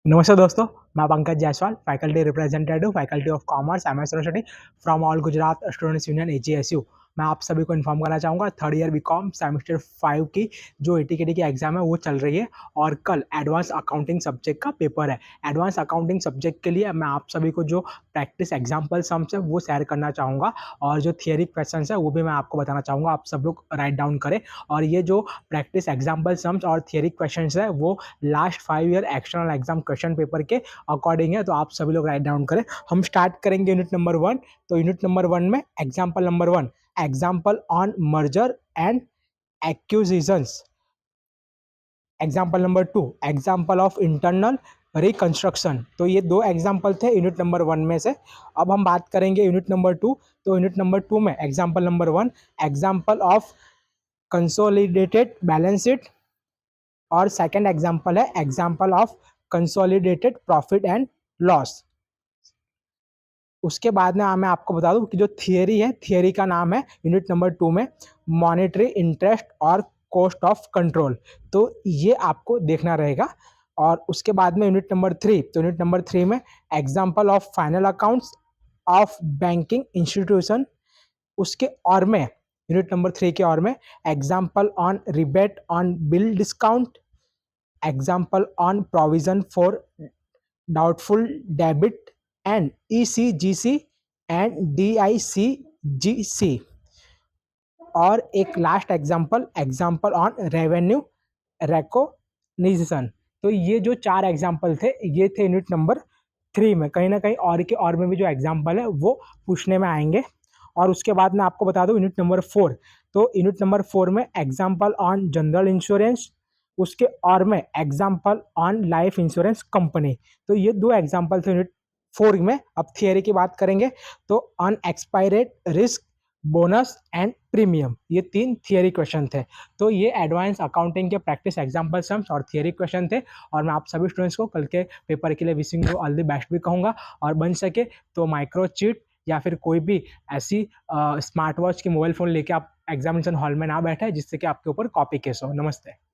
नमस्ते दोस्तों, मैं Pankaj Jaiswal, faculty representative, faculty of commerce, MS university from all Gujarat students union एजीएसयू। मैं आप सभी को इन्फॉर्म करना चाहूँगा थर्ड ईयर बीकॉम सेमेस्टर 5 की जो एटीकेटी की एग्जाम है वो चल रही है और कल एडवांस अकाउंटिंग सब्जेक्ट का पेपर है। एडवांस अकाउंटिंग सब्जेक्ट के लिए मैं आप सभी को जो प्रैक्टिस एग्जाम्पल सम्स है वो शेयर करना चाहूँगा और जो थियरी क्वेश्चंस है वो भी मैं आपको बताना चाहूँगा। आप सब लोग राइट डाउन करें और ये जो प्रैक्टिस एग्जाम्पल सम्स और थियरी क्वेश्चंस है वो last 5 year external exam question paper के अकॉर्डिंग है, तो आप सभी लोग राइट डाउन करें। हम स्टार्ट करेंगे यूनिट नंबर 1। तो यूनिट नंबर 1 में example number 1, example on merger and acquisitions. Example number 2, example of internal reconstruction. तो ये दो एग्जाम्पल थे यूनिट नंबर 1 में से। अब हम बात करेंगे यूनिट नंबर 2। तो यूनिट नंबर 2 में example number 1, example of consolidated balance sheet और सेकंड एग्जाम्पल है example of consolidated profit and loss. उसके बाद में मैं आपको बता दूं कि जो थियरी है, थियरी का नाम है यूनिट नंबर 2 में मॉनेटरी इंटरेस्ट और कॉस्ट ऑफ कंट्रोल। तो ये आपको देखना रहेगा। और उसके बाद में यूनिट नंबर 3, तो यूनिट नंबर 3 में example of final accounts of banking institution. उसके और में यूनिट नंबर 3 के और में example on rebate on bill discount, example on provision for doubtful debit and ECGC and DICGC। और एक last example, example on revenue recognition. तो ये जो 4 एग्जाम्पल थे ये थे यूनिट नंबर 3 में। कहीं ना कहीं और के और में भी जो एग्जाम्पल है वो पूछने में आएंगे। और उसके बाद मैं आपको बता दूं यूनिट नंबर 4। तो यूनिट नंबर 4 में एग्जाम्पल ऑन जनरल इंश्योरेंस, उसके और में example on life insurance company. तो ये दो एग्जाम्पल थे यूनिट 4 में। अब थियरी की बात करेंगे तो अनएक्सपायरेड रिस्क, बोनस एंड प्रीमियम, ये 3 थियरी क्वेश्चन थे। तो ये एडवांस अकाउंटिंग के प्रैक्टिस एग्जाम्पल सम्स और थियरी क्वेश्चन थे। और मैं आप सभी स्टूडेंट्स को कल के पेपर के लिए wishing you all the best भी कहूँगा। और बन सके तो माइक्रो चिट या फिर कोई भी ऐसी स्मार्ट वॉच की मोबाइल फ़ोन लेके आप एग्जामिनेशन हॉल में ना बैठे जिससे कि आपके ऊपर कॉपी केस हो। नमस्ते।